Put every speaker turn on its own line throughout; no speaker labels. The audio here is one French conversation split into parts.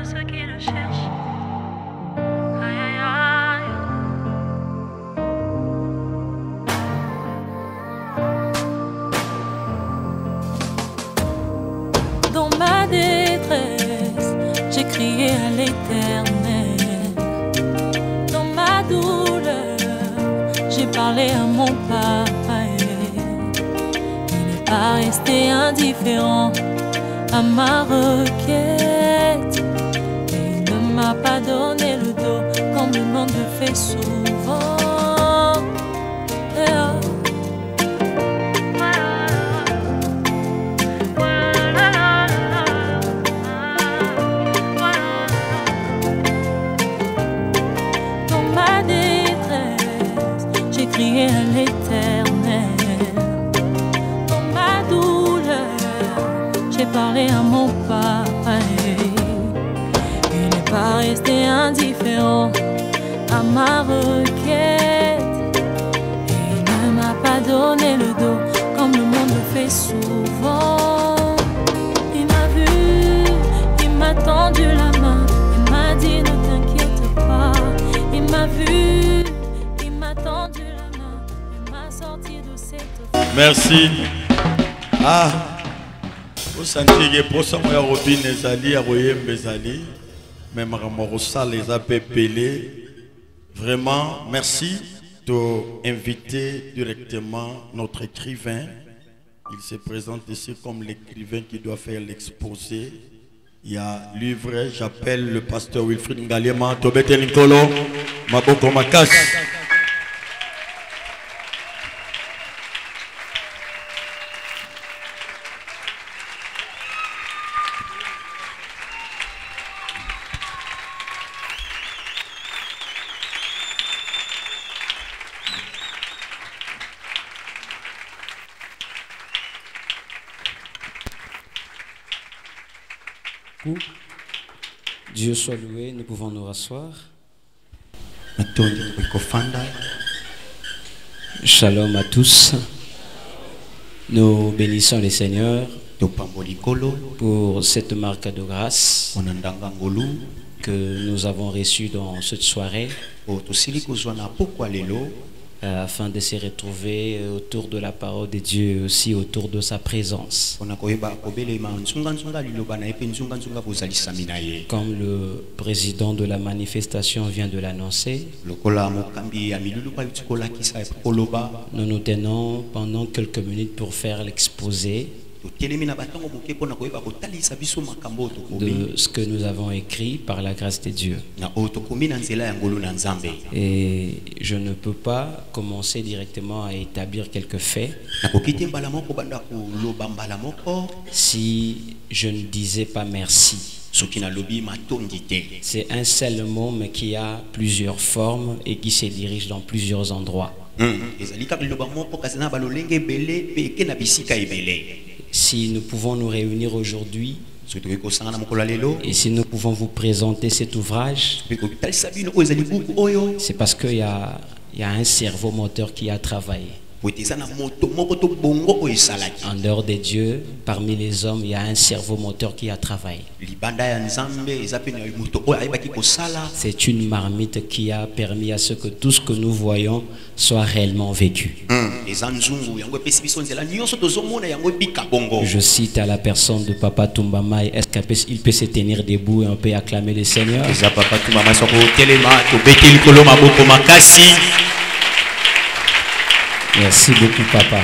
ceux qui le cherchent. Aïe, aïe, aïe. Dans ma détresse, j'ai crié à l'Éternel. Dans ma douleur, j'ai parlé à mon papa. Il n'est pas resté indifférent à ma requête. Et il ne m'a pas donné le dos comme le monde le fait souvent. Dans ma détresse, j'ai crié à l'Éternel. Dans ma douleur, j'ai parlé à mon papa. Il n'est pas resté indifférent à ma requête. Et il ne m'a pas donné le dos comme le monde le fait souvent. Il m'a vu, il m'a tendu la main, il m'a dit ne t'inquiète pas. Il m'a vu, il m'a tendu la main, il m'a sorti de cette...
Merci. Ah, vous sentez que pour ça, moi, Robin Ezali, Aroyem Ezali, même Ramorosa les a pépélés. Vraiment, merci d'inviter directement notre écrivain. Il se présente ici comme l'écrivain qui doit faire l'exposé. Il y a livre, j'appelle le pasteur Wilfried Ngaliema, Tobete Ninkolo, Maboko Makas.
Dieu soit loué, nous pouvons nous rasseoir. Shalom à tous. Nous bénissons les Seigneurs pour cette marque de grâce que nous avons reçue dans cette soirée afin de se retrouver autour de la parole de Dieu et aussi autour de sa présence. Comme le président de la manifestation vient de l'annoncer, nous nous tenons pendant quelques minutes pour faire l'exposé de ce que nous avons écrit par la grâce de Dieu. Et je ne peux pas commencer directement à établir quelques faits si je ne disais pas merci. C'est un seul mot mais qui a plusieurs formes et qui se dirige dans plusieurs endroits. Si nous pouvons nous réunir aujourd'hui et si nous pouvons vous présenter cet ouvrage, c'est parce qu'il y a un cerveau moteur qui a travaillé. En dehors de Dieu, parmi les hommes, il y a un cerveau moteur qui a travaillé. C'est une marmite qui a permis à ce que tout ce que nous voyons soit réellement vécu. Je cite à la personne de Papa Tumbamai, est-ce qu'il peut se tenir debout et on peut acclamer le Seigneur? Merci beaucoup, Papa.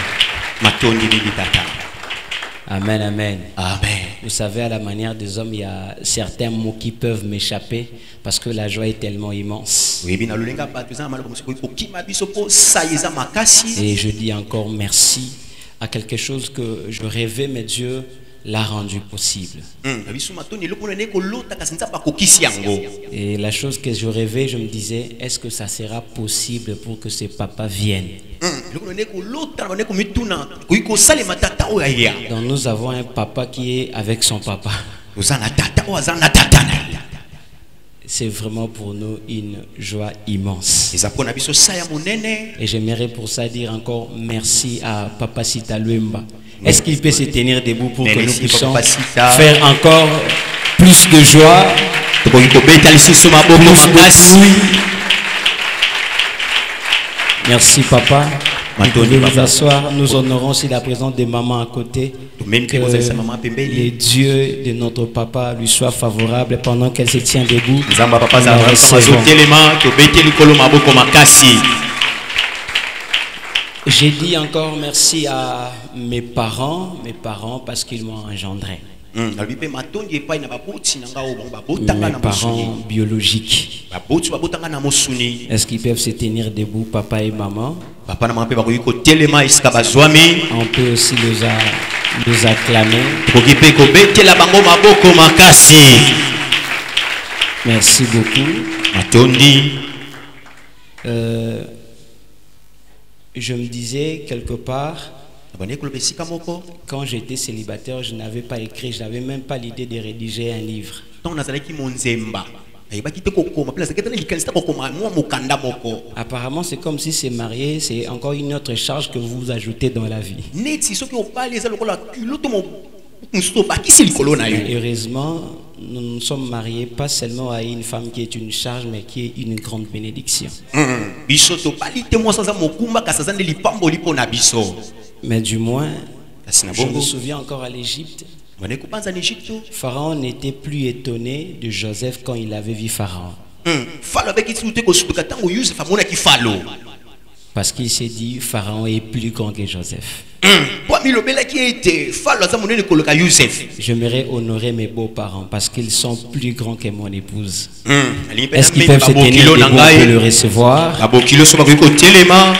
Amen, amen.
Amen.
Vous savez, à la manière des hommes, il y a certains mots qui peuvent m'échapper parce que la joie est tellement immense. Et je dis encore merci à quelque chose que je rêvais, mais Dieu l'a rendu possible. Et la chose que je rêvais, je me disais, est-ce que ça sera possible pour que ce papa vienne? Donc nous avons un papa qui est avec son papa. C'est vraiment pour nous une joie immense. Et j'aimerais pour ça dire encore merci à Papa Sita Luemba. Est-ce qu'il peut se tenir debout pour que nous puissions faire encore plus de joie, plus de bruit. Merci papa. Vous pouvez vous asseoir. Nous honorons aussi la présence des mamans à côté. Que les dieux de notre papa lui soient favorables pendant qu'elle se tient debout. J'ai dit encore merci à mes parents parce qu'ils m'ont engendré. Mes parents biologiques. Est-ce qu'ils peuvent se tenir debout, papa et maman? On peut aussi les acclamer. Merci beaucoup. Je me disais quelque part, quand j'étais célibataire, je n'avais pas écrit, je n'avais même pas l'idée de rédiger un livre. Apparemment, c'est comme si c'est marié, c'est encore une autre charge que vous ajoutez dans la vie. Heureusement, nous nous sommes mariés pas seulement à une femme qui est une charge, mais qui est une grande bénédiction. Mais du moins, je me souviens encore à l'Égypte, Pharaon n'était plus étonné de Joseph quand il avait vu Pharaon. Parce qu'il s'est dit, Pharaon est plus grand que Joseph. J'aimerais honorer mes beaux-parents parce qu'ils sont plus grands que mon épouse. Est-ce qu'ils peuvent se tenir debout pour le recevoir?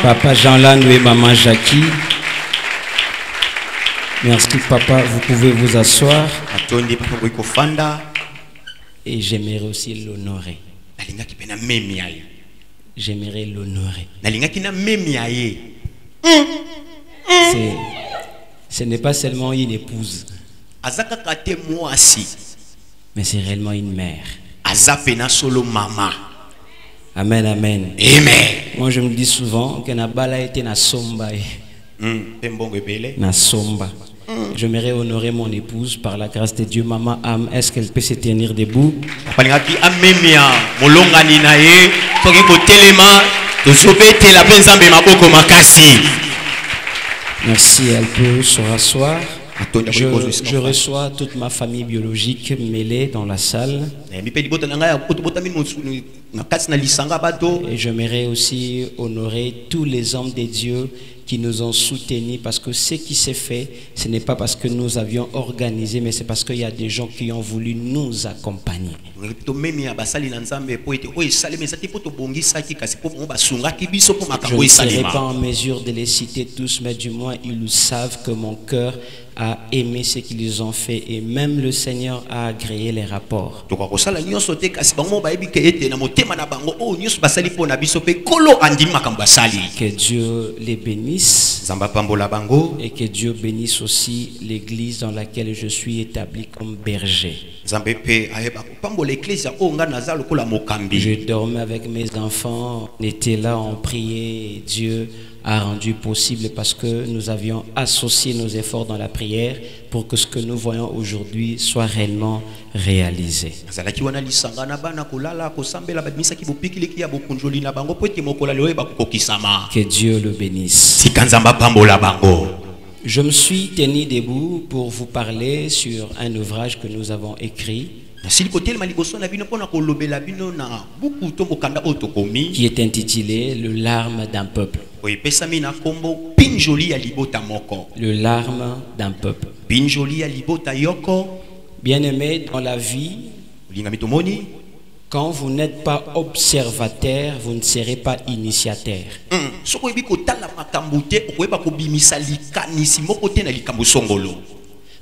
Papa Jean-Lannou et maman Jackie. Merci papa, vous pouvez vous asseoir. Et j'aimerais aussi l'honorer. J'aimerais l'honorer. Ce n'est pas seulement une épouse, mais c'est réellement une mère. Amen, amen. Moi je me dis souvent que Nabala était na somba. Na somba. J'aimerais honorer mon épouse par la grâce de Dieu. Maman Am, est-ce qu'elle peut se tenir debout? Merci, elle peut se rasseoir. Je reçois toute ma famille biologique mêlée dans la salle. Et j'aimerais aussi honorer tous les hommes de Dieu qui nous ont soutenus, parce que ce qui s'est fait, ce n'est pas parce que nous avions organisé, mais c'est parce qu'il y a des gens qui ont voulu nous accompagner. Je ne serai pas en mesure de les citer tous, mais du moins ils savent que mon cœur a aimé ce qu'ils ont fait, et même le Seigneur a agréé les rapports. Que Dieu les bénisse et que Dieu bénisse aussi l'église dans laquelle je suis établi comme berger. Je dormais avec mes enfants, on était là, on priait, et Dieu a rendu possible parce que nous avions associé nos efforts dans la prière pour que ce que nous voyons aujourd'hui soit réellement réalisé. Que Dieu le bénisse. Je me suis tenu debout pour vous parler sur un ouvrage que nous avons écrit qui est intitulé Le larme d'un peuple. Le larme d'un peuple. Bien-aimé, dans la vie, quand vous n'êtes pas observateur, vous ne serez pas initiateur.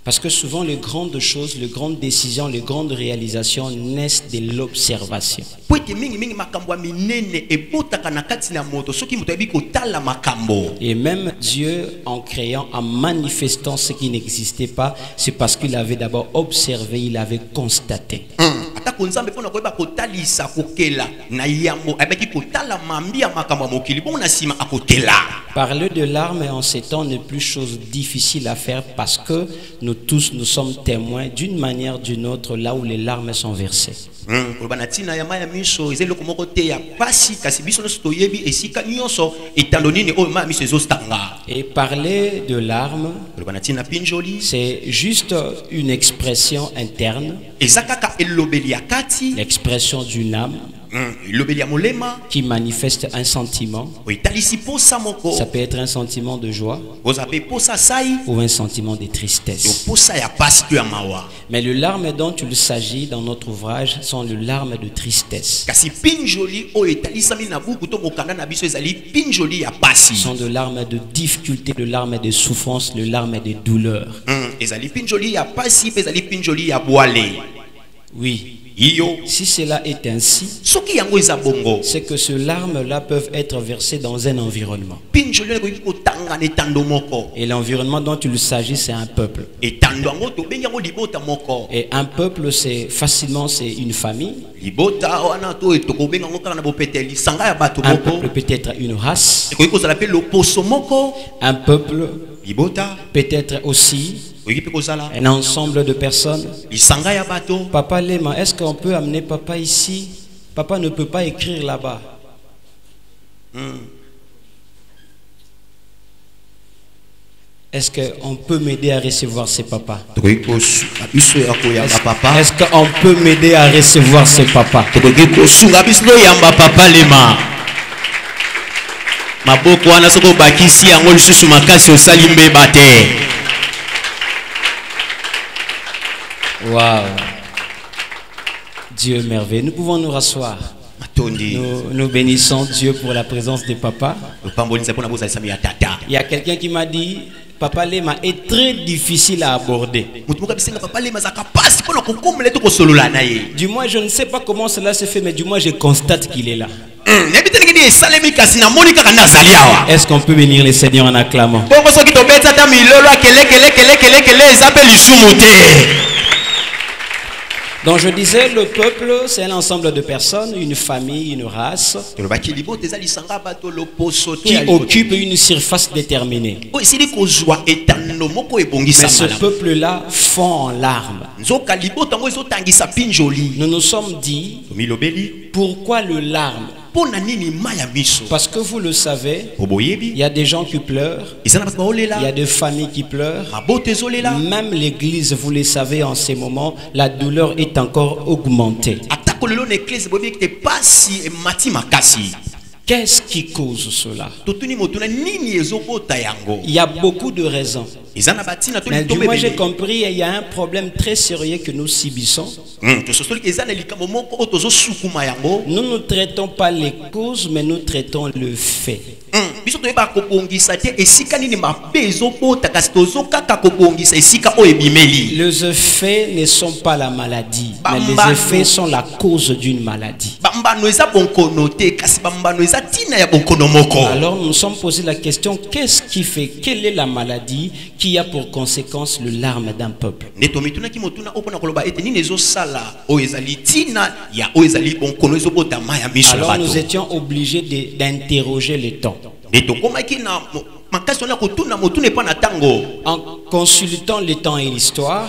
Parce que souvent les grandes choses, les grandes décisions, les grandes réalisations naissent de l'observation. Et même Dieu, en créant, en manifestant ce qui n'existait pas, c'est parce qu'il avait d'abord observé, il avait constaté.
konzambe pona koyeba kotalisa kokela na yambo abeki kotala mambi ya makambo mokili bon na sima akotela.
Parler de larmes en ces temps n'est plus chose difficile à faire parce que nous tous nous sommes témoins d'une manière ou d'une autre là où les larmes sont versées. Et parler de larmes, c'est juste une expression interne, l'expression d'une âme qui manifeste un sentiment. Ça peut être un sentiment de joie ou un sentiment de tristesse. Mais les larmes dont il s'agit dans notre ouvrage sont les larmes de tristesse. Ce sont des larmes de difficulté, des larmes de souffrance, des larmes de douleur. Oui. Si cela est ainsi, c'est que ces larmes-là peuvent être versées dans un environnement. Et l'environnement dont il s'agit, c'est un peuple. Et un peuple, c'est facilement une famille. Un peuple peut être une race. Un peuple peut être aussi un ensemble de personnes. Papa Lema, est-ce qu'on peut amener papa ici? Papa ne peut pas écrire là-bas. Est-ce qu'on peut m'aider à recevoir ces papas? Est-ce qu'on peut m'aider à recevoir ces papas? Wow. Dieu merveilleux. Nous pouvons nous rasseoir. Nous bénissons Dieu pour la présence des papas. Il y a quelqu'un qui m'a dit, Papa Lema est très difficile à aborder. Du moins, je ne sais pas comment cela se fait, mais du moins, je constate qu'il est là. Est-ce qu'on peut bénir les Seigneurs en acclamant? Donc je disais, le peuple, c'est un ensemble de personnes, une famille, une race, qui occupe une surface déterminée. Mais ce peuple-là fond en larmes. Nous nous sommes dit, pourquoi le larme? Parce que vous le savez, il y a des gens qui pleurent, il y a des familles qui pleurent, même l'église, vous le savez, en ces moments, la douleur est encore augmentée. Qu'est-ce qui cause cela? Il y a beaucoup de raisons. Mais du moins j'ai compris, il y a un problème très sérieux que nous subissons. Nous ne traitons pas les causes, mais nous traitons le fait. Les effets ne sont pas la maladie, mais les effets sont la cause d'une maladie. Alors nous nous sommes posé la question, qu'est-ce qui fait, quelle est la maladie qui a pour conséquence le larme d'un peuple? Alors nous étions obligés d'interroger les temps. En consultant les temps et l'histoire,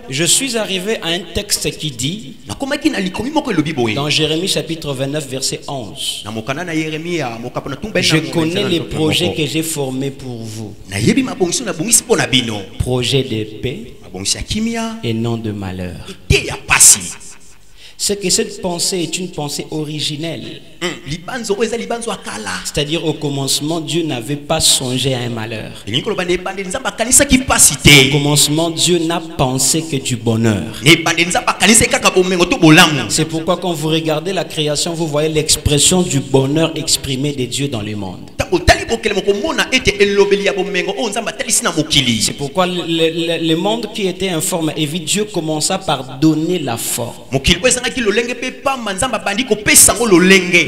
je suis arrivé à un texte qui dit, dans Jérémie chapitre 29 verset 11, je connais les projets que j'ai formés pour vous, projets de paix et non de malheur. C'est que cette pensée est une pensée originelle. C'est-à-dire au commencement, Dieu n'avait pas songé à un malheur. Au commencement, Dieu n'a pensé que du bonheur. C'est pourquoi quand vous regardez la création, vous voyez l'expression du bonheur exprimé de Dieu dans le monde. C'est pourquoi le monde qui était informe et vide, Dieu commença par donner la forme.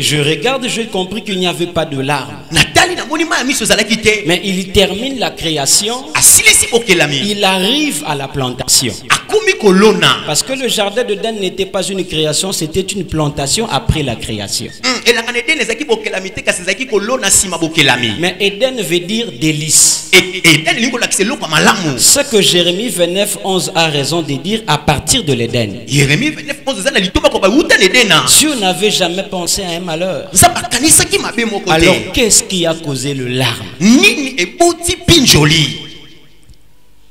Je regarde, j'ai compris qu'il n'y avait pas de larmes. Mais il termine la création. Il arrive à la plantation. Parce que le jardin d'Éden n'était pas une création, c'était une plantation après la création. Mais Éden veut dire délice. Ce que Jérémie 29:11 a raison de dire à partir de l'Éden. Dieu n'avait jamais pensé à un malheur. Alors qu'est-ce qui a causé le larme?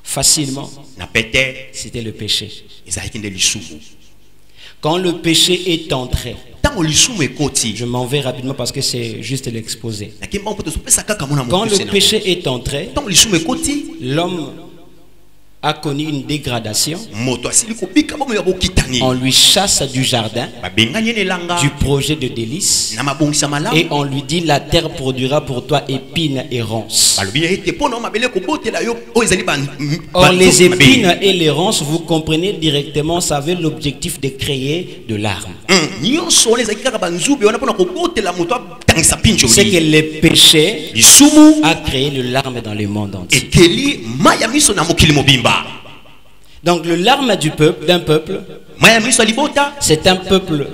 Facilement, c'était le péché. Quand le péché est entré, je m'en vais rapidement parce que c'est juste l'exposé. Quand le péché est entré, l'homme a connu une dégradation. On lui chasse du jardin, du projet de délice, et on lui dit la terre produira pour toi épines et ronces. Or les épines et les ronces, vous comprenez directement, ça avait l'objectif de créer de larmes. C'est que le péché a créé le larme dans le monde entier. Donc le larme d'un peuple, c'est un peuple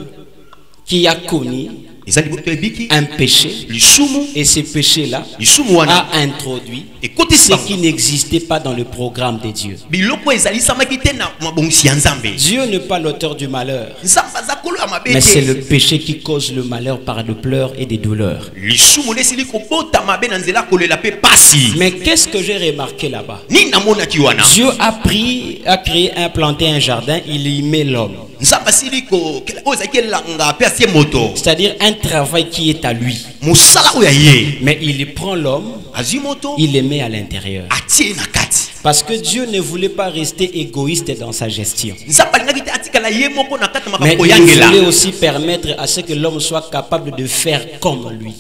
qui a connu un péché, et ce péché-là a introduit ce qui n'existait pas dans le programme de Dieu. Dieu n'est pas l'auteur du malheur, mais c'est le péché qui cause le malheur par des pleurs et des douleurs. Mais qu'est-ce que j'ai remarqué là-bas? Dieu a créé, implanté un jardin, il y met l'homme. C'est-à-dire un travail qui est à lui. Mais il prend l'homme, il le met à l'intérieur. Parce que Dieu ne voulait pas rester égoïste dans sa gestion. Mais il voulait aussi permettre à ce que l'homme soit capable de faire comme lui.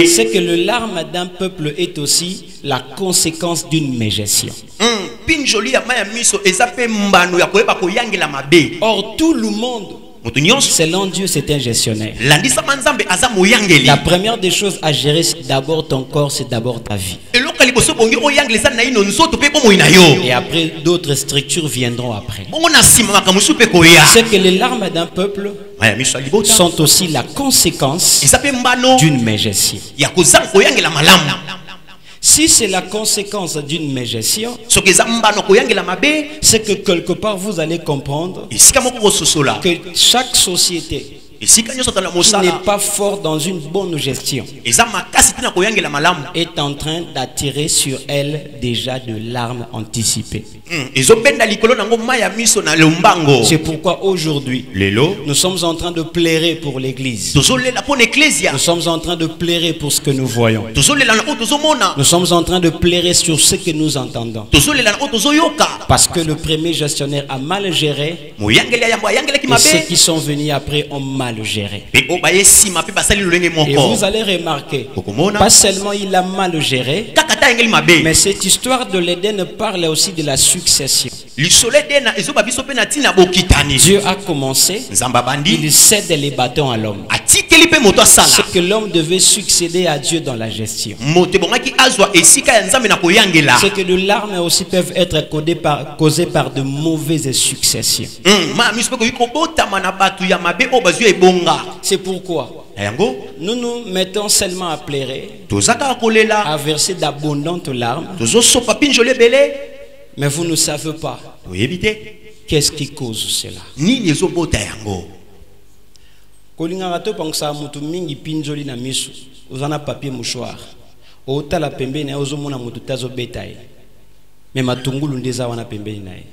C'est que le larme d'un peuple est aussi la conséquence d'une mégestion. Or tout le monde, selon Dieu, c'est un gestionnaire. La première des choses à gérer, c'est d'abord ton corps, c'est d'abord ta vie. Et après, d'autres structures viendront après. C'est que les larmes d'un peuple sont aussi la conséquence d'une mégestion. Si c'est la conséquence d'une mégestion, c'est que quelque part vous allez comprendre que chaque société qui n'est pas fort dans une bonne gestion est en train d'attirer sur elle déjà de larmes anticipées. C'est pourquoi aujourd'hui nous sommes en train de pleurer pour l'église. Nous sommes en train de pleurer pour ce que nous voyons. Nous sommes en train de pleurer sur ce que nous entendons. Parce que le premier gestionnaire a mal géré, et ceux qui sont venus après ont mal géré. Et vous allez remarquer, pas seulement il a mal géré, mais cette histoire de l'Éden parle aussi de la succession. Dieu a commencé, il cède les bâtons à l'homme. C'est que l'homme devait succéder à Dieu dans la gestion. C'est que les larmes aussi peuvent être causées par de mauvaises successions. C'est pourquoi nous nous mettons seulement à pleurer, à verser d'abondantes larmes, mais vous ne savez pas qu'est-ce qui cause cela. Kolingaka to pangsa mutu mingi pinjoli na misu uzana papier mouchoir otala pembeni ozomona mutu tazo betaye mais matungulu ndeza wana pembeni naye.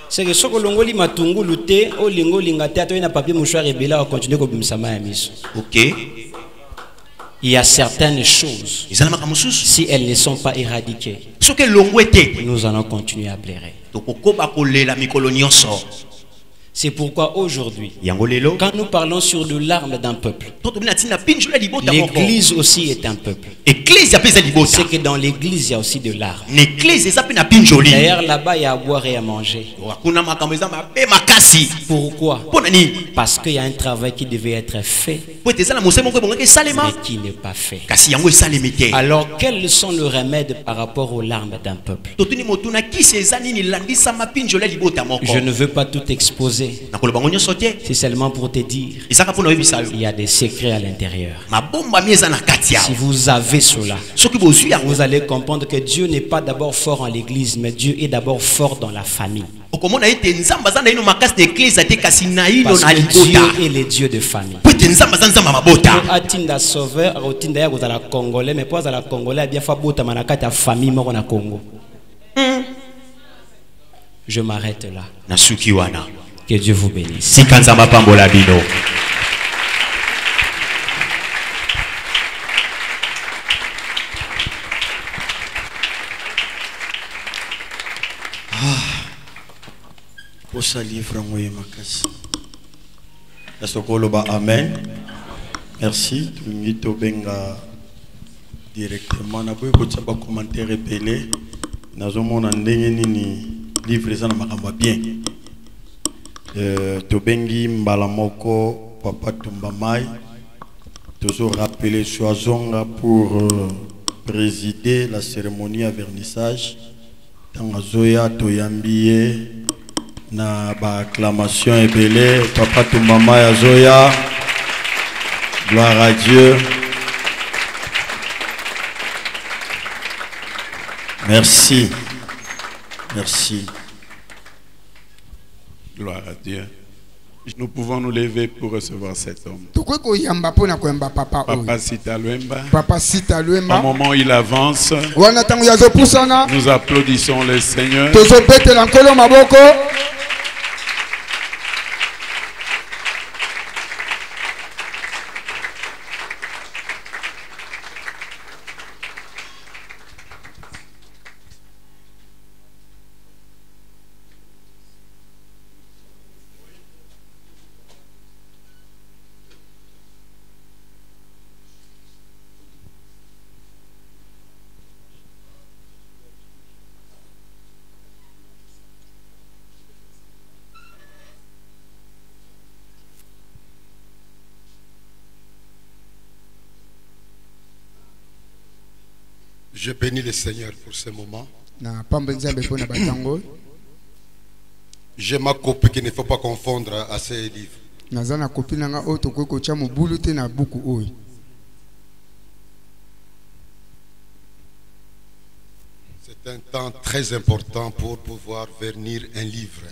C'est que soko longoli matungulu te olingo linga te ato na papier mouchoir ebela va continuer ko bimsama ya misu. OK. Il y a certaines choses, si elles ne sont pas éradiquées, nous allons continuer à pleurer. C'est pourquoi aujourd'hui, quand nous parlons sur de larmes d'un peuple, l'église aussi est un peuple. C'est que dans l'église, il y a aussi de larmes. D'ailleurs, là-bas, il y a à boire et à manger. Pourquoi? Parce qu'il y a un travail qui devait être fait, mais qui n'est pas fait. Alors, quels sont les remèdes par rapport aux larmes d'un peuple? Je ne veux pas tout exposer. C'est seulement pour te dire, il y a des secrets à l'intérieur. Si vous avez cela, vous allez comprendre que Dieu n'est pas d'abord fort en l'église, mais Dieu est d'abord fort dans la famille. Parce que Dieu est le Dieu de famille. Je m'arrête là. Que Dieu vous bénisse.
Pour ça livre amen. Merci. Tout benga directement. Na boy ko tsaba commentaire epelé. Nazomona ndenge nini livre ça na makamba bien. Tobengi Mbalamoko, Papa Tumbamai, toujours rappelé Choazonga pour présider la cérémonie à vernissage. Tangazoya, Toyambie, na ba acclamation et belé, Papa Tumbamai Azoya, gloire à Dieu. Merci, merci.
Gloire à Dieu. Nous pouvons nous lever pour recevoir cet homme. Papa Sita Luemba. Au moment où il avance, nous applaudissons le Seigneur.
Je bénis le Seigneur pour ce moment. J'ai ma copie qu'il ne faut pas confondre à ces livres. C'est un temps très important pour pouvoir vernir un livre.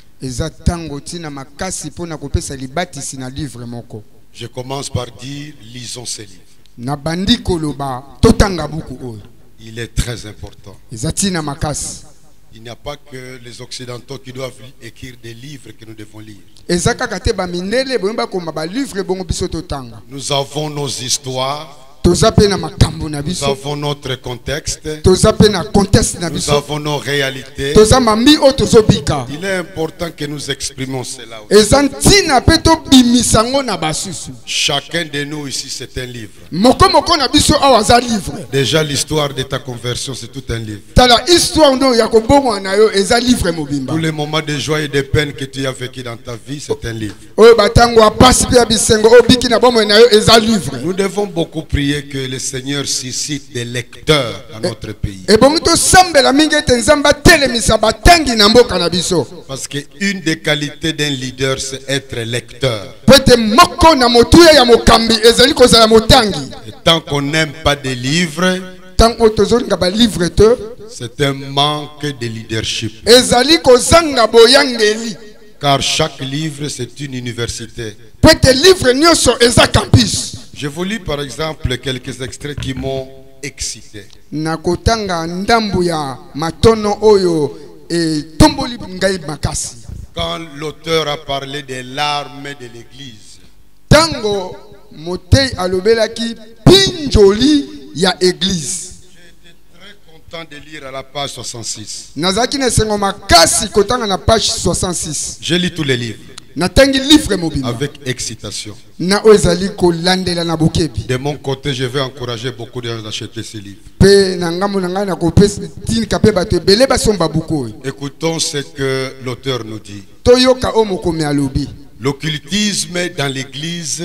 Je commence par dire, lisons ces livres. Il est très important. Il n'y a pas que les Occidentaux qui doivent écrire des livres que nous devons lire. Nous avons nos histoires. Nous avons notre contexte. Nous avons nos réalités. Il est important que nous exprimons cela aussi. Chacun de nous ici, c'est un livre. Déjà, l'histoire de ta conversion, c'est tout un livre. Tous les moments de joie et de peine que tu as vécu dans ta vie, c'est un livre. Nous devons beaucoup prier que le Seigneur suscite des lecteurs dans notre pays. Parce qu'une des qualités d'un leader, c'est être lecteur. Et tant qu'on n'aime pas des livres, c'est un manque de leadership. Car chaque livre, c'est une université. Je vous lis par exemple quelques extraits qui m'ont excité. Quand l'auteur a parlé des larmes de l'église, j'ai été très content de lire à la page 66. Je lis tous les livres. avec excitation. De mon côté, je vais encourager beaucoup de gens d'acheter ces livres. Écoutons ce que l'auteur nous dit. L'occultisme dans l'église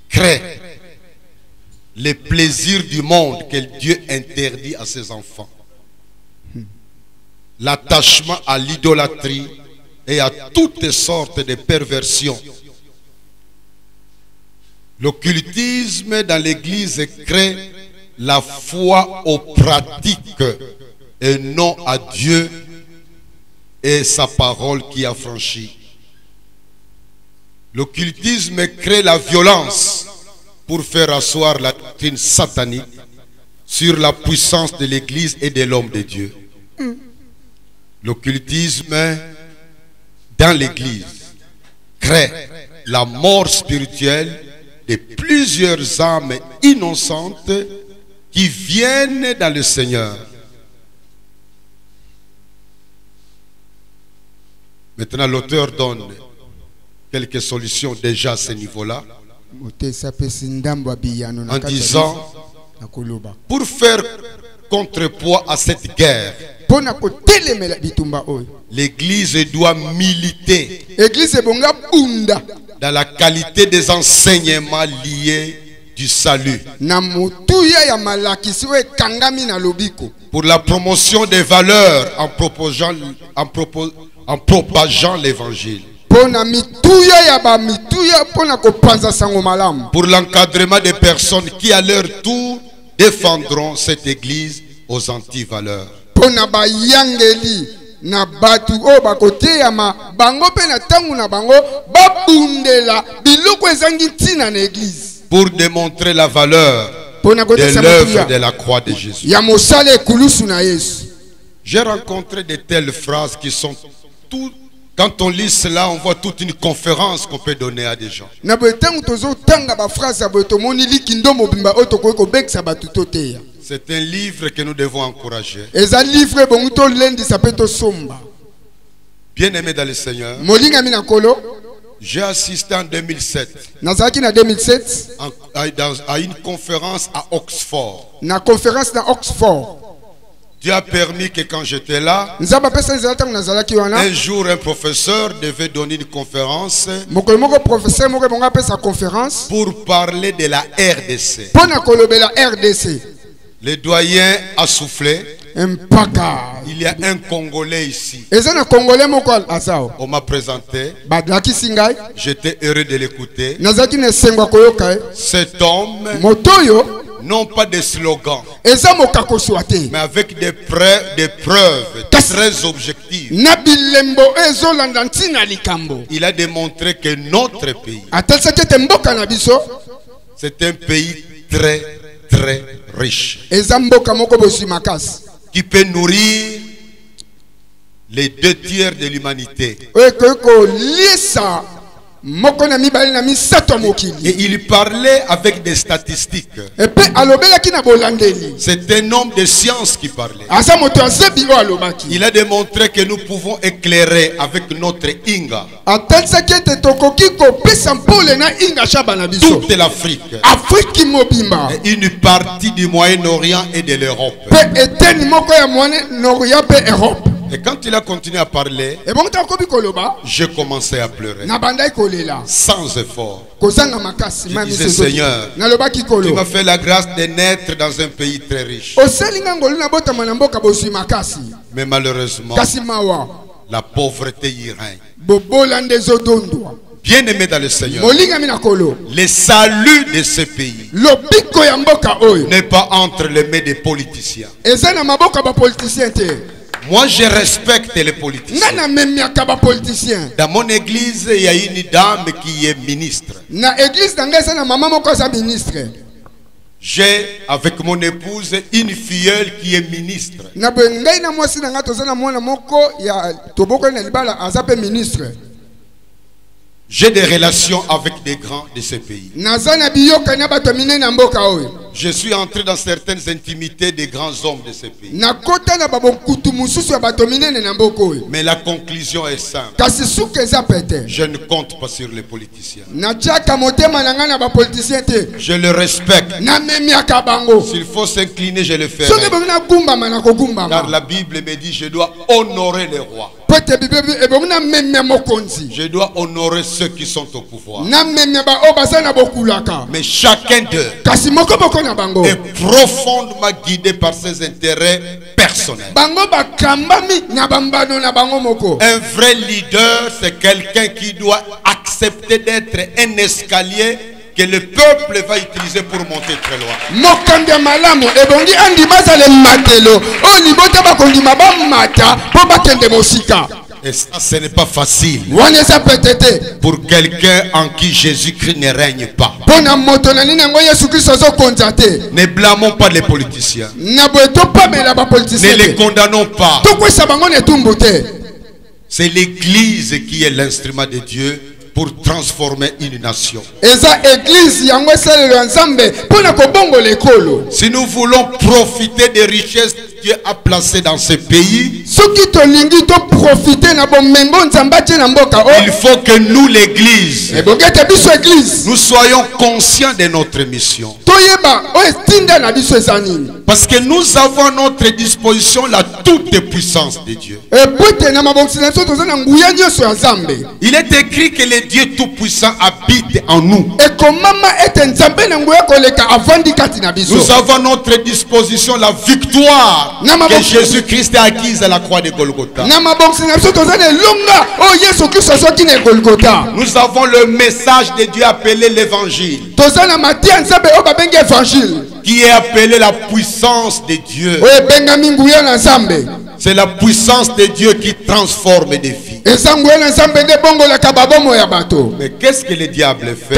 crée les plaisirs du monde que Dieu interdit à ses enfants. L'attachement à l'idolâtrie et à toutes sortes de perversions. L'occultisme dans l'église crée la foi aux pratiques et non à Dieu et sa parole qui a franchi. L'occultisme crée la violence pour faire asseoir la doctrine satanique sur la puissance de l'église et de l'homme de Dieu. L'occultisme dans l'église crée la mort spirituelle de plusieurs âmes innocentes qui viennent dans le Seigneur. Maintenant, l'auteur donne quelques solutions déjà à ce niveau-là, en disant, pour faire contrepoids à cette guerre, l'église doit militer dans la qualité des enseignements liés du salut, pour la promotion des valeurs en propageant l'évangile, pour l'encadrement des personnes qui à leur tour défendront cette église aux antivaleurs. Pour démontrer la valeur de l'œuvre de la croix de Jésus. J'ai rencontré de telles phrases qui sont tout. Quand on lit cela, on voit toute une conférence qu'on peut donner à des gens. C'est un livre que nous devons encourager. Bien aimé dans le Seigneur, j'ai assisté en 2007 à une conférence à Oxford. Dieu a permis que quand j'étais là, un jour un professeur devait donner une conférence pour parler de la RDC. Le doyen a soufflé. Il y a un Congolais ici. On m'a présenté. J'étais heureux de l'écouter. Cet homme, non pas des slogans, mais avec des preuves très objectives. Il a démontré que notre pays, c'est un pays très riche, qui peut nourrir les 2 tiers de l'humanité. Et il parlait avec des statistiques. C'est un homme de science qui parlait. Il a démontré que nous pouvons éclairer avec notre Inga toute l'Afrique et une partie du Moyen-Orient et de l'Europe. Et quand il a continué à parler, j'ai commencé à pleurer sans effort. Je disais, Seigneur, tu m'as fait la grâce de naître dans un pays très riche. Mais malheureusement, la pauvreté y règne. Bien aimé dans le Seigneur, le salut de ce pays n'est pas entre les mains des politiciens. Moi, je respecte les politiciens. Dans mon église, il y a une dame qui est ministre. J'ai avec mon épouse une filleule qui est ministre. J'ai des relations avec des grands de ce pays. Je suis entré dans certaines intimités des grands hommes de ce pays. Mais la conclusion est simple. Je ne compte pas sur les politiciens. Je le respecte. S'il faut s'incliner, je le ferai. Car la Bible me dit je dois honorer les rois. Je dois honorer ceux qui sont au pouvoir. Mais chacun d'eux est profondément guidé par ses intérêts personnels. Un vrai leader, c'est quelqu'un qui doit accepter d'être un escalier que le peuple va utiliser pour monter très loin. Et ça, ce n'est pas facile pour quelqu'un en qui Jésus-Christ ne règne pas. Ne blâmons pas les politiciens. Ne les condamnons pas. C'est l'Église qui est l'instrument de Dieu pour transformer une nation. Si nous voulons profiter des richesses que Dieu a placées dans ce pays, il faut que nous, l'Église, nous soyons conscients de notre mission. Parce que nous avons à notre disposition la toute puissance de Dieu. Il est écrit que le Dieu tout-puissant habite en nous. Nous avons à notre disposition la victoire que Jésus-Christ a acquise à la croix de Golgotha. Nous avons le message de Dieu appelé l'évangile, qui est appelé la puissance de Dieu. C'est la puissance de Dieu qui transforme des vies. Mais qu'est-ce que le diable fait?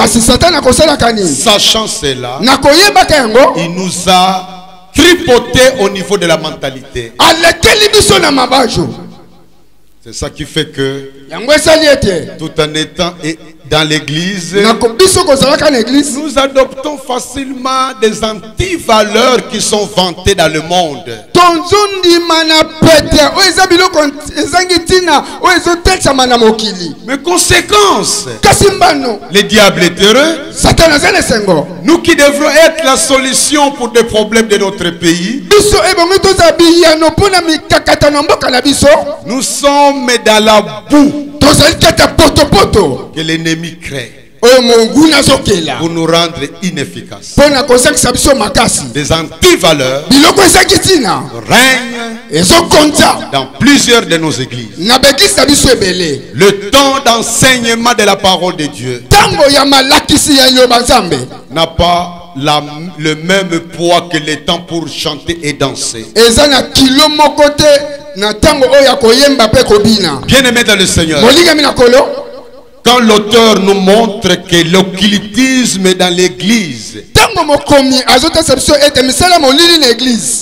Sachant cela, il nous a tripoté au niveau de la mentalité. C'est ça qui fait que tout en étant dans l'église, nous adoptons facilement des antivaleurs qui sont vantées dans le monde. Mais conséquence, le diable est heureux. Nous qui devrons être la solution pour des problèmes de notre pays, nous sommes dans la boue que l'ennemi crée pour nous rendre inefficaces. Des antivaleurs règnent dans plusieurs de nos églises. Le temps d'enseignement de la parole de Dieu n'a pas le même poids que le temps pour chanter et danser. Bien-aimés dans le Seigneur, quand l'auteur nous montre que l'occultisme dans l'église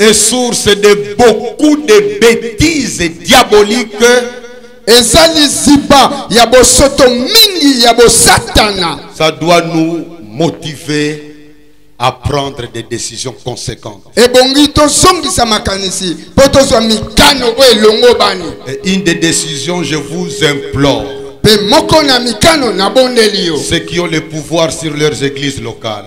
est source de beaucoup de bêtises diaboliques, ça doit nous motiver à prendre des décisions conséquentes. Et une des décisions, je vous implore, ceux qui ont le pouvoir sur leurs églises locales,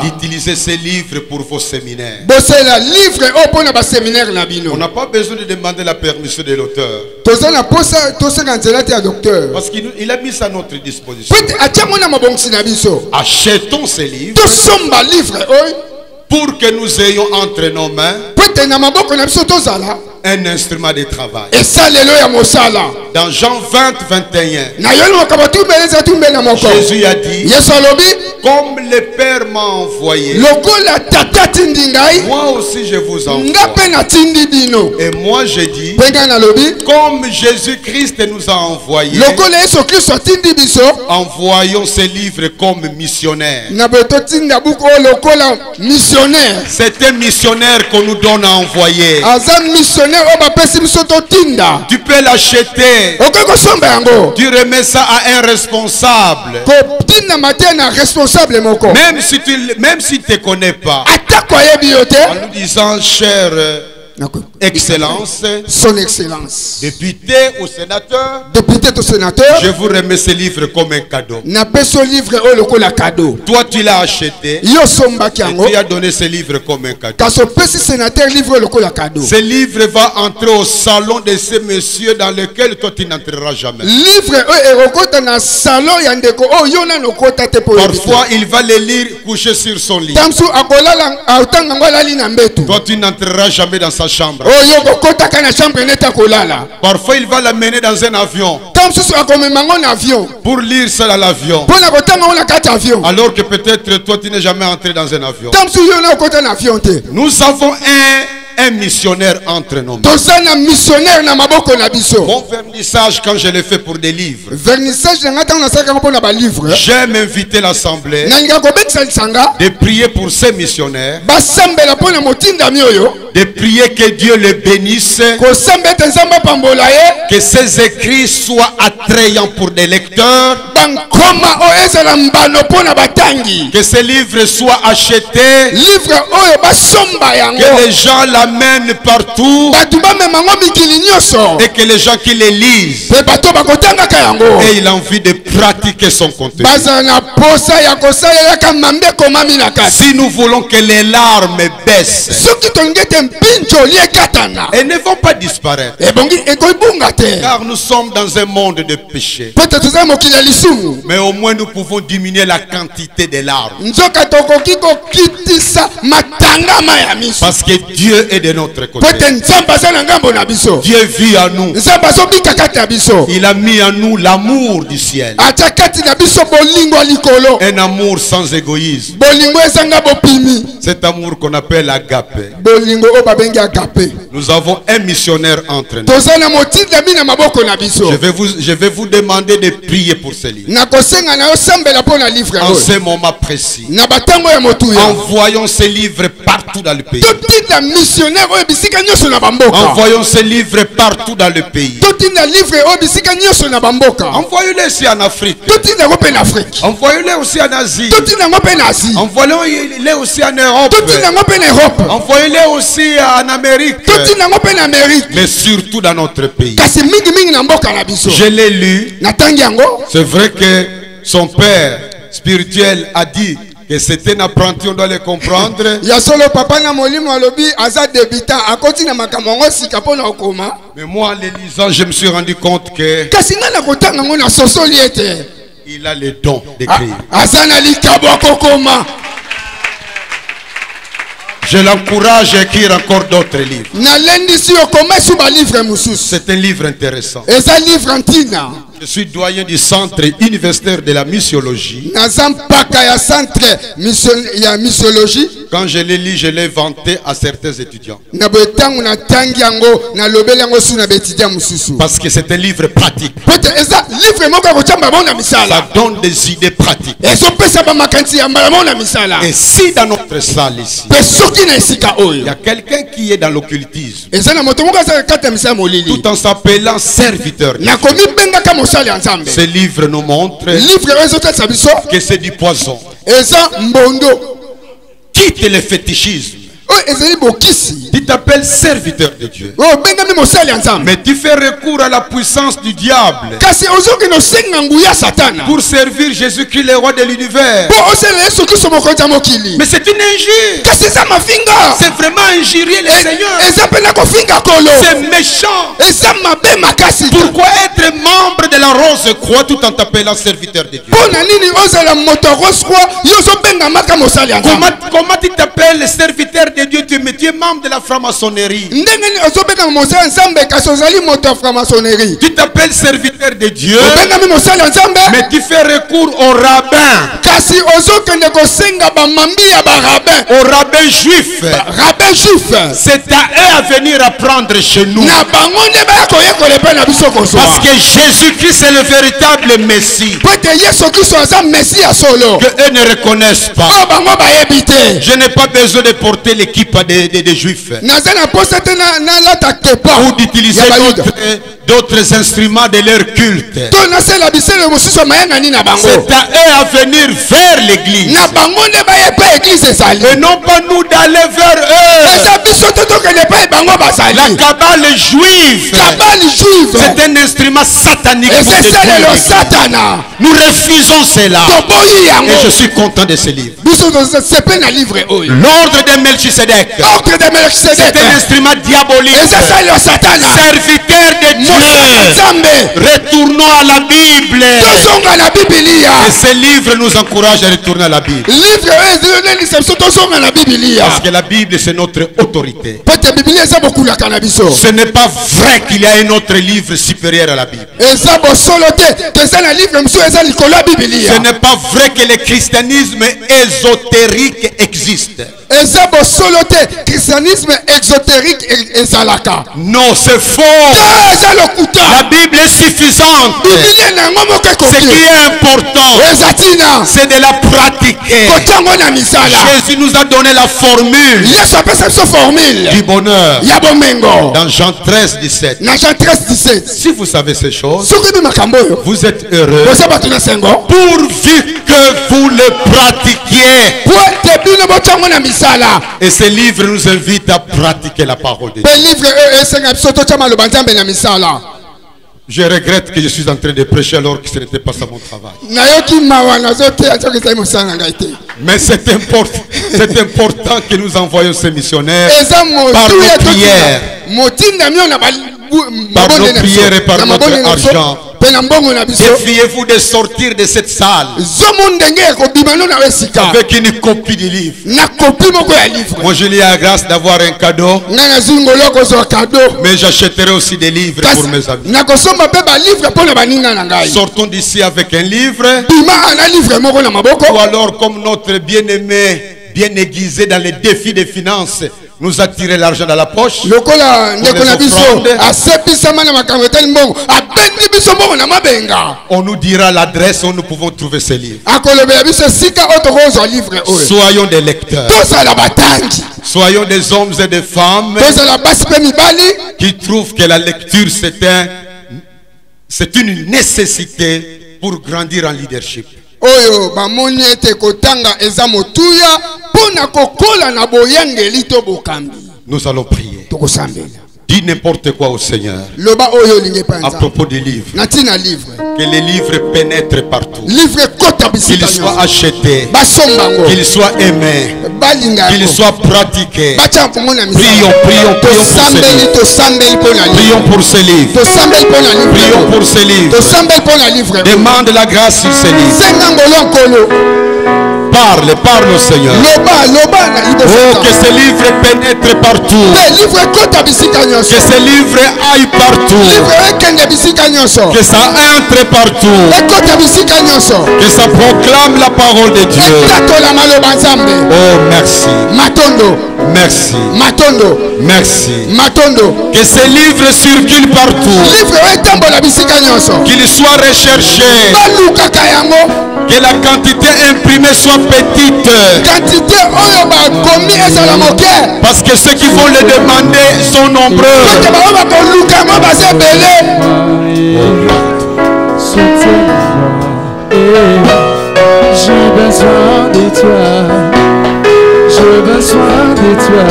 d'utiliser ces livres pour vos séminaires. On n'a pas besoin de demander la permission de l'auteur, parce qu'il a mis ça à notre disposition. Achetons ces livres pour que nous ayons entre nos mains un instrument de travail. Dans Jean 20, 21, Jésus a dit, comme le Père m'a envoyé, moi aussi je vous envoie. Et moi je dis, comme Jésus-Christ nous a envoyés, envoyons ces livres comme missionnaires. C'est un missionnaire qu'on nous donne à envoyer. Tu peux l'acheter. Tu remets ça à un responsable. Même si tu ne te connais pas. En nous disant, cher Excellence,
Son Excellence,
député ou sénateur, je vous remets ce livre comme un cadeau. Toi, tu l'as acheté et tu as donné ce livre comme un cadeau. Ce livre va entrer au salon de ces messieurs dans lequel toi tu n'entreras jamais. Parfois, il va les lire couché sur son lit. Toi, tu n'entreras jamais dans sa chambre. Parfois, il va l'amener dans un avion pour lire ça dans l'avion. Alors que peut-être toi, tu n'es jamais entré dans un avion. Nous avons un missionnaire entre nos mains. Mon vernissage, quand je l'ai fait pour des livres, j'aime inviter l'assemblée de prier pour ces missionnaires, de prier que Dieu les bénisse, que ces écrits soient attrayants pour des lecteurs, que ces livres soient achetés, que les gens l'amènent partout et que les gens qui les lisent aient l'envie de pratiquer son contenu. Si nous voulons que les larmes baissent et ne vont pas disparaître, car nous sommes dans un monde de péché, mais au moins nous pouvons diminuer la quantité des larmes, parce que Dieu est de notre côté. Dieu vit en nous. Il a mis en nous l'amour du ciel, un amour sans égoïsme, cet amour qu'on appelle agape. Nous avons un missionnaire entre nous. Je vais vous demander de prier pour ce livre. En ce moment précis, envoyons ce livre partout dans le pays. Envoyons ce livre partout dans le pays. Envoyons-les aussi en Afrique. Envoyons-les aussi en Asie. Envoyons-les aussi en Europe. Envoyons-les aussi en Amérique. Mais surtout dans notre pays. Je l'ai lu. C'est vrai que son père spirituel a dit que c'était un apprenti, on doit le comprendre. Mais moi, en les lisant, je me suis rendu compte que il a le don d'écrire. Je l'encourage à écrire encore d'autres livres. C'est un livre intéressant. Je suis doyen du centre universitaire de la missiologie. Quand je l'ai lu, je l'ai vanté à certains étudiants. Parce que c'est un livre pratique. Ça donne des idées pratiques. Et si dans notre salle ici, il y a quelqu'un qui est dans l'occultisme, tout en s'appelant serviteur, ce livre nous montre que c'est du poison. Quitte le fétichisme. Tu t'appelles serviteur de Dieu, mais tu fais recours à la puissance du diable pour servir Jésus-Christ, le roi de l'univers. Mais c'est une injure. C'est vraiment injurier le Seigneur. C'est méchant. Pourquoi être membre de la rose croix tout en t'appelant serviteur de Dieu? Comment tu t'appelles serviteur de Dieu, tu es membre de la franc-maçonnerie? Tu t'appelles serviteur de Dieu, mais tu fais recours au rabbin, au rabbin juif. C'est à eux à venir apprendre chez nous, parce que Jésus-Christ est le véritable Messie, que eux ne reconnaissent pas, je n'ai pas besoin de porter l'équipe des Juifs ou d'utiliser d'autres instruments de leur culte. C'est à eux à venir vers l'église et non pas nous d'aller vers eux. La cabale juive, c'est un instrument satanique. Nous refusons cela et je suis content de ce livre. L'ordre de Melchisedec, c'est un instrument diabolique, serviteur de Dieu. Retournons à la Bible. Et ce livre nous encourage à retourner à la Bible. Parce que la Bible c'est notre autorité. Ce n'est pas vrai qu'il y a un autre livre supérieur à la Bible. Ce n'est pas vrai que le christianisme ésotérique existe. Non, c'est faux. La Bible est suffisante. Ce qui est important, c'est de la pratiquer. Jésus nous a donné la formule du bonheur dans Jean 13, 17. Si vous savez ces choses, vous êtes heureux pourvu que vous le pratiquiez. Et ce livre nous invite à pratiquer la parole de Dieu. Je regrette que je suis en train de prêcher alors que ce n'était pas ça mon travail. Mais c'est important que nous envoyions ces missionnaires par nos prières. Par nos prières et par notre argent. Défiez-vous de sortir de cette salle avec une copie du livre. Moi je lis à grâce d'avoir un cadeau, mais j'achèterai aussi des livres pour mes amis. Sortons d'ici avec un livre, ou alors comme notre bien-aimé, bien aiguisé dans les défis des finances, nous a tiré l'argent dans la poche. On nous dira l'adresse où nous pouvons trouver ces livres. Soyons des lecteurs. Soyons des hommes et des femmes qui trouvent que la lecture c'est une nécessité pour grandir en leadership. Nous allons prier. Dis n'importe quoi au Seigneur à propos des livres. Que les livres pénètrent partout. Qu'ils soient achetés, qu'ils soient aimés, qu'ils soient pratiqués. Prions pour ces livres. Prions pour ces livres. Prions pour ces livres. Demande la grâce sur ces livres. Parle au Seigneur. Oh, que ce livre pénètre partout. Que ce livre aille partout. Que ça entre partout. Que ça proclame la parole de Dieu. Oh, merci. Merci. Que ce livre circule partout. Qu'il soit recherché. Que la quantité imprimée soit petite. Parce que ceux qui vont le demander sont nombreux.
J'ai besoin de toi. J'ai besoin de toi,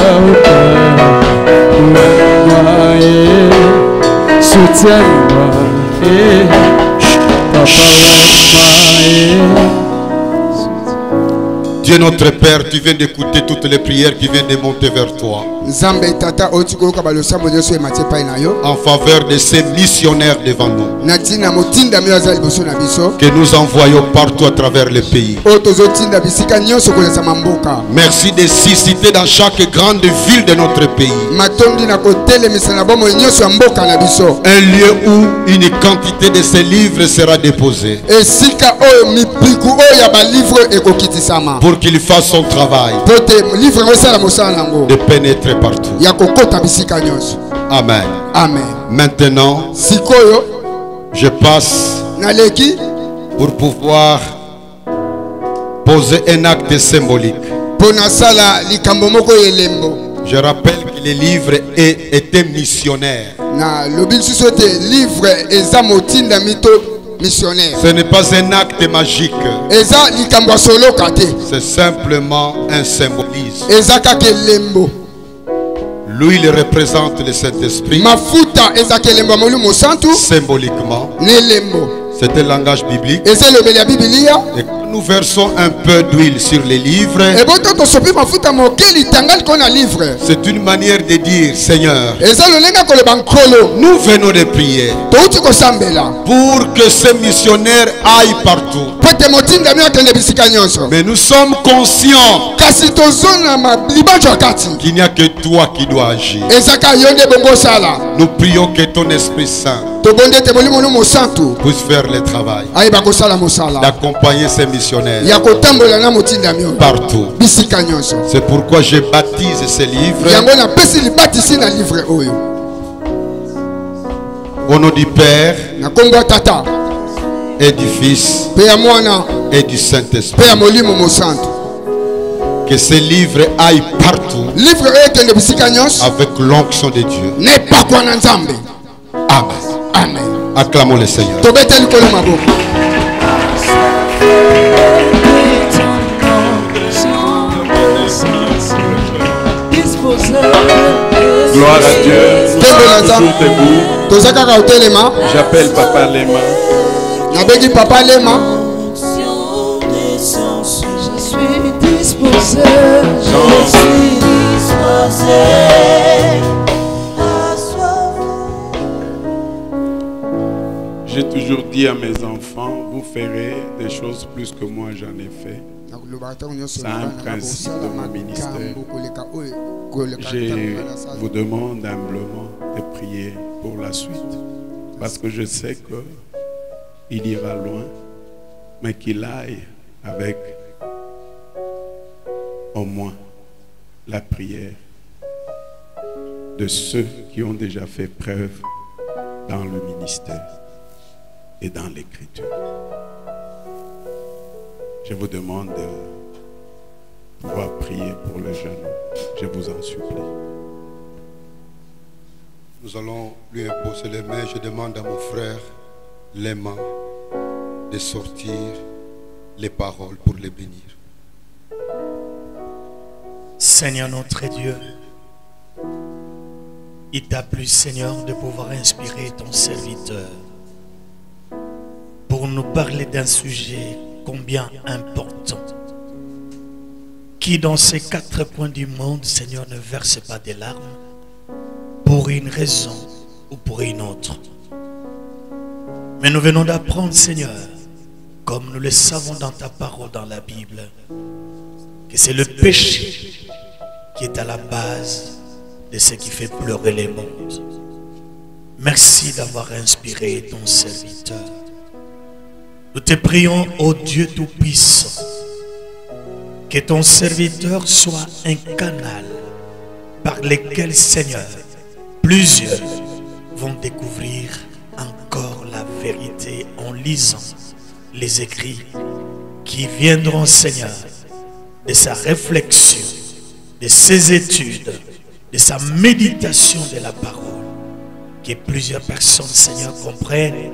oh Père. Soutiens-moi, Papa,
Dieu notre Père, tu viens d'écouter toutes les prières qui viennent de monter vers toi. En faveur de ces missionnaires devant nous. Que nous envoyons partout à travers le pays. Merci de susciter dans chaque grande ville de notre pays un lieu où une quantité de ces livres sera déposée. Pour qu'il fasse son travail de pénétrer partout. Amen.
Amen.
Maintenant, Je passe pour pouvoir poser un acte symbolique. Je rappelle que les livres étaient missionnaires. Ce n'est pas un acte magique. C'est simplement un symbolisme. L'huile représente le Saint-Esprit. Symboliquement, c'est un langage biblique. Et quand nous versons un peu d'huile sur les livres, c'est une manière de dire, Seigneur, nous venons de prier pour que ces missionnaires aillent partout. Mais nous sommes conscients qu'il n'y a que toi qui dois agir. Nous prions que ton Esprit Saint puisse faire le travail d'accompagner ces missionnaires partout. C'est pourquoi je baptise ces livres au nom du Père et du Fils et du Saint-Esprit. Que ces livres aillent partout avec l'onction de Dieu. Amen.
Amen.
Acclamons le Seigneur.
Gloire à Dieu. Toujours debout. J'appelle Papa Lema.
Papa Lema. Je suis disposé. Je suis disposé.
J'ai toujours dit à mes enfants, vous ferez des choses plus que moi j'en ai fait. C'est un principe de mon ministère. Je vous demande humblement de prier pour la suite. Parce que je sais qu'il ira loin, mais qu'il aille avec au moins la prière de ceux qui ont déjà fait preuve dans le ministère et dans l'écriture. Je vous demande de pouvoir prier pour le jeune homme. Je vous en supplie.
Nous allons lui imposer les mains. Je demande à mon frère Lema de sortir les paroles pour les bénir.
Seigneur notre Dieu, il t'a plu, Seigneur, de pouvoir inspirer ton serviteur pour nous parler d'un sujet combien important, qui dans ces 4 coins du monde, Seigneur, ne verse pas des larmes pour une raison ou pour une autre. Mais nous venons d'apprendre, Seigneur, comme nous le savons dans ta parole dans la Bible, que c'est le péché qui est à la base de ce qui fait pleurer les mondes. Merci d'avoir inspiré ton serviteur. Nous te prions, ô Dieu Tout-Puissant, que ton serviteur soit un canal par lequel, Seigneur, plusieurs vont découvrir encore la vérité en lisant les écrits qui viendront, Seigneur, de sa réflexion, de ses études, de sa méditation de la parole. Que plusieurs personnes, Seigneur, comprennent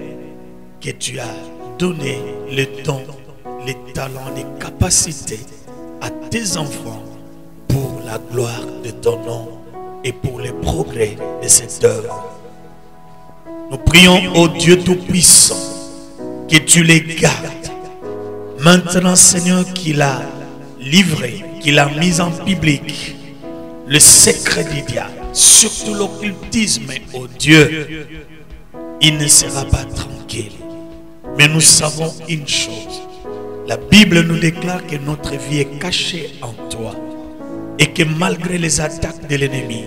que tu as donné le don, les talents, les capacités à tes enfants pour la gloire de ton nom et pour le progrès de cette œuvre. Nous prions au Dieu Tout-Puissant que tu les gardes. Maintenant, Seigneur, qu'il a livré, qu'il a mis en public le secret du diable, surtout l'occultisme, ô Dieu, il ne sera pas tranquille. Mais nous savons une chose, la Bible nous déclare que notre vie est cachée en toi et que malgré les attaques de l'ennemi,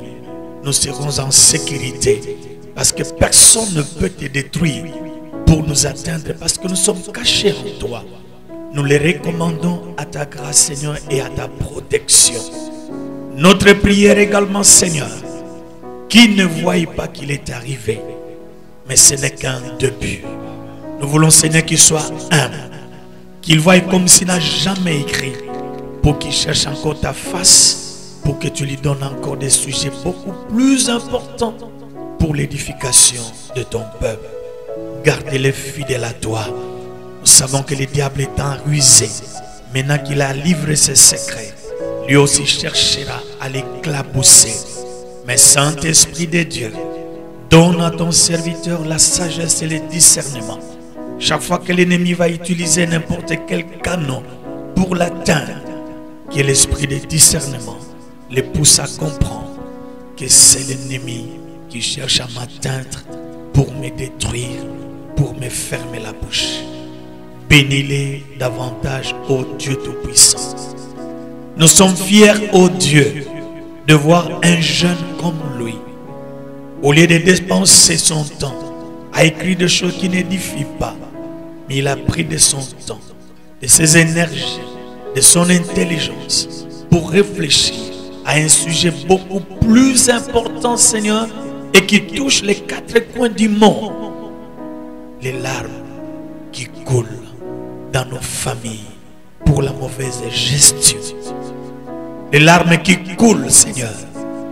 nous serons en sécurité parce que personne ne peut te détruire pour nous atteindre parce que nous sommes cachés en toi. Nous les recommandons à ta grâce, Seigneur, et à ta protection. Notre prière également, Seigneur, qui ne voit pas qu'il est arrivé, mais ce n'est qu'un début. Nous voulons, Seigneur, qu'il soit humble, qu'il voie comme s'il n'a jamais écrit, pour qu'il cherche encore ta face, pour que tu lui donnes encore des sujets beaucoup plus importants pour l'édification de ton peuple. Gardez-les fidèles à toi. Nous savons que le diable est en rusé. Maintenant qu'il a livré ses secrets, lui aussi cherchera à l'éclabousser. Mais Saint-Esprit de Dieu, donne à ton serviteur la sagesse et le discernement. Chaque fois que l'ennemi va utiliser n'importe quel canon pour l'atteindre, que l'esprit de discernement le pousse à comprendre que c'est l'ennemi qui cherche à m'atteindre pour me détruire, pour me fermer la bouche. Bénis-les davantage, ô Dieu Tout-Puissant. Nous sommes fiers, ô Dieu, de voir un jeune comme lui, au lieu de dépenser son temps à écrire des choses qui n'édifient pas, mais il a pris de son temps, de ses énergies, de son intelligence pour réfléchir à un sujet beaucoup plus important, Seigneur, et qui touche les quatre coins du monde. Les larmes qui coulent dans nos familles pour la mauvaise gestion. Les larmes qui coulent, Seigneur,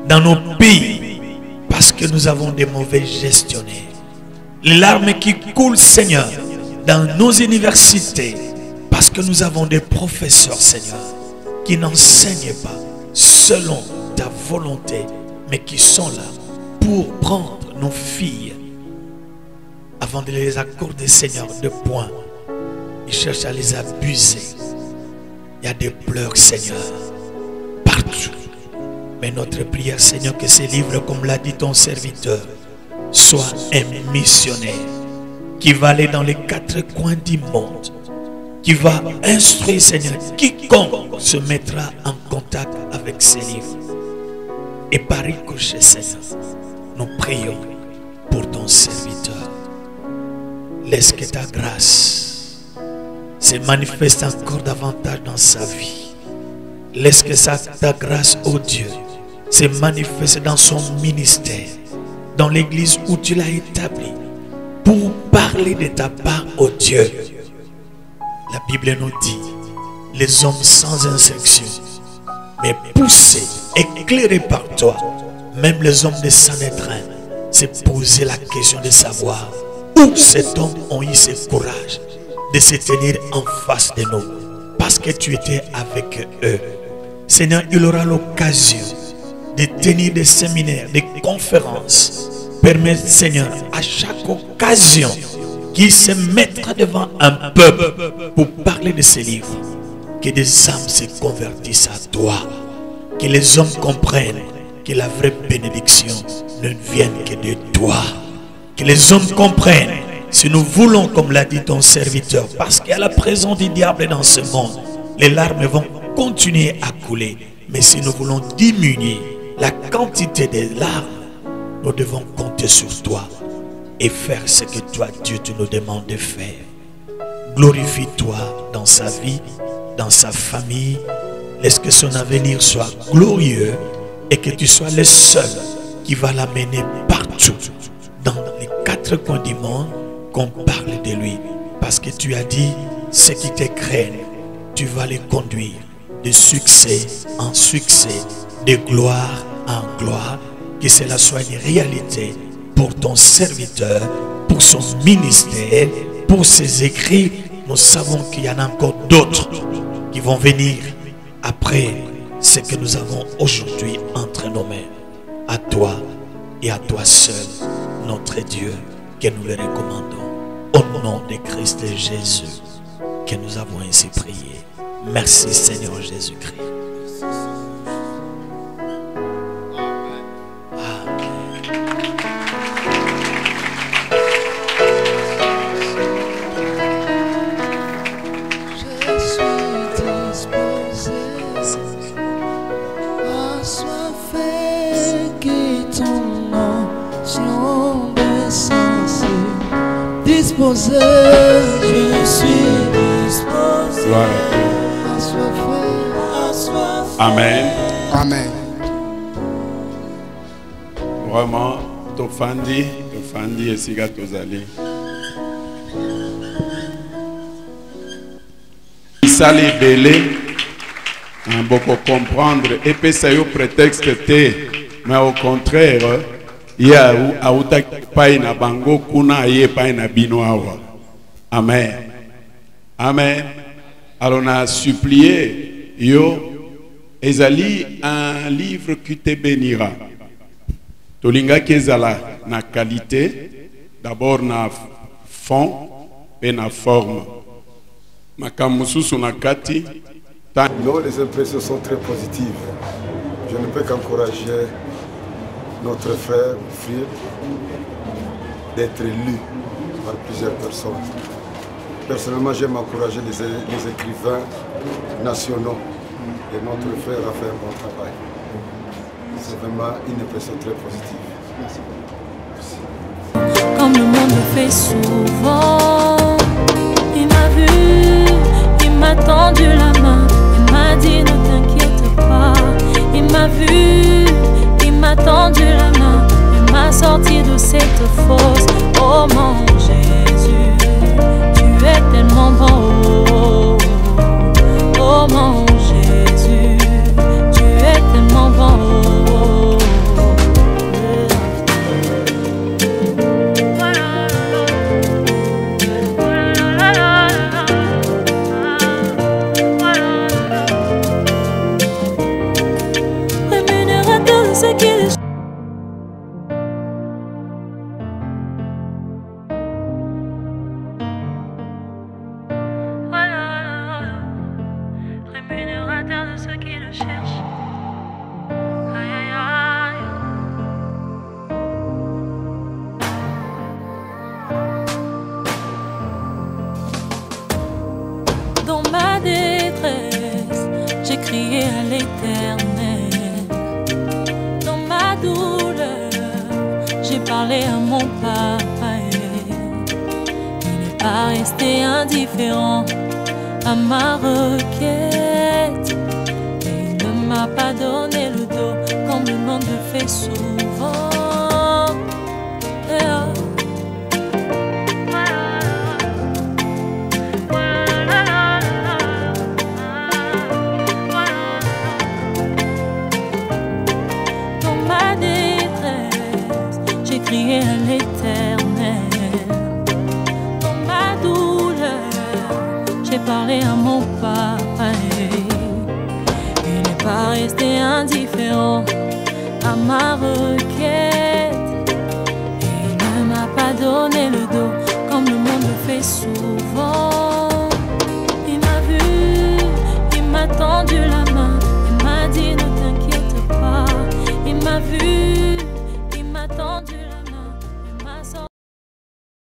dans nos pays parce que nous avons des mauvais gestionnaires. Les larmes qui coulent, Seigneur, dans nos universités parce que nous avons des professeurs, Seigneur, qui n'enseignent pas selon ta volonté, mais qui sont là pour prendre nos filles avant de les accorder, Seigneur, de points. Ils cherchent à les abuser. Il y a des pleurs, Seigneur, partout. Mais notre prière, Seigneur, que ces livres, comme l'a dit ton serviteur, soient un missionnaire qui va aller dans les quatre coins du monde, qui va instruire, Seigneur, quiconque se mettra en contact avec ces livres. Et par ricochet, Seigneur, nous prions pour ton serviteur. Laisse que ta grâce se manifeste encore davantage dans sa vie. Laisse que ta grâce, ô Dieu, se manifeste dans son ministère, dans l'église où tu l'as établi, pour parler de ta part, ô Dieu. La Bible nous dit, les hommes sans instruction, mais poussés, éclairés par toi, même les hommes de Sanhédrin, s'est posé la question de savoir où cet homme a eu ce courage de se tenir en face de nous, parce que tu étais avec eux. Seigneur, il aura l'occasion de tenir des séminaires, des conférences. Permets, Seigneur, à chaque occasion qu'il se mettra devant un peuple pour parler de ces livres, que des âmes se convertissent à toi, que les hommes comprennent que la vraie bénédiction ne vient que de toi, que les hommes comprennent, si nous voulons, comme l'a dit ton serviteur, parce qu'à la présence du diable dans ce monde, les larmes vont continuer à couler, mais si nous voulons diminuer la quantité des larmes, nous devons compter sur toi et faire ce que toi, Dieu, tu nous demandes de faire. Glorifie-toi dans sa vie, dans sa famille. Laisse que son avenir soit glorieux et que tu sois le seul qui va l'amener partout, dans les quatre coins du monde, qu'on parle de lui. Parce que tu as dit, ceux qui te craignent, tu vas les conduire de succès en succès, de gloire en gloire. Que cela soit une réalité pour ton serviteur, pour son ministère, pour ses écrits. Nous savons qu'il y en a encore d'autres qui vont venir après ce que nous avons aujourd'hui entre nos mains. À toi et à toi seul, notre Dieu, que nous le recommandons. Au nom de Christ et Jésus, que nous avons ainsi prié. Merci Seigneur Jésus-Christ.
Je suis disposé.
Amen.
Amen.
Vraiment, Tofandi, Fandi et Siga Tozali. Ça les belé, on beaucoup comprendre et puis ça y prétexte mais au contraire il y a auta paina bango kuna ye paina binoawa. Amen. Amen. Alors on a supplié yo ezali un livre qui te bénira. Tolinga kezala na qualité, d'abord na fond et na forme.
Non, les impressions sont très positives. Je ne peux qu'encourager notre frère, d'être élu par plusieurs personnes. Personnellement, j'aime encourager les écrivains nationaux. Et notre frère a fait un bon travail. C'est vraiment une impression très positive. Merci.
Comme le monde le fait souvent, il m'a vu, il m'a tendu la main, il m'a dit ne t'inquiète pas. Il m'a vu, il m'a tendu la main, il m'a sorti de cette fosse. Oh mon Jésus, tu es tellement bon. Oh mon Jésus, tu es tellement bon. Ce qu'il rémunérateur de ceux qui le cherchent. Aïe aïe aïe. Dans ma détresse, j'ai crié à l'Éternel. J'ai parlé à mon papa, il n'est pas resté indifférent à ma requête. Et il ne m'a pas donné le dos comme le monde le fait souvent. Crier à l'Éternel. Dans ma douleur, j'ai parlé à mon papa. Il n'est pas resté indifférent à ma requête. Et il ne m'a pas donné le dos comme le monde le fait souvent.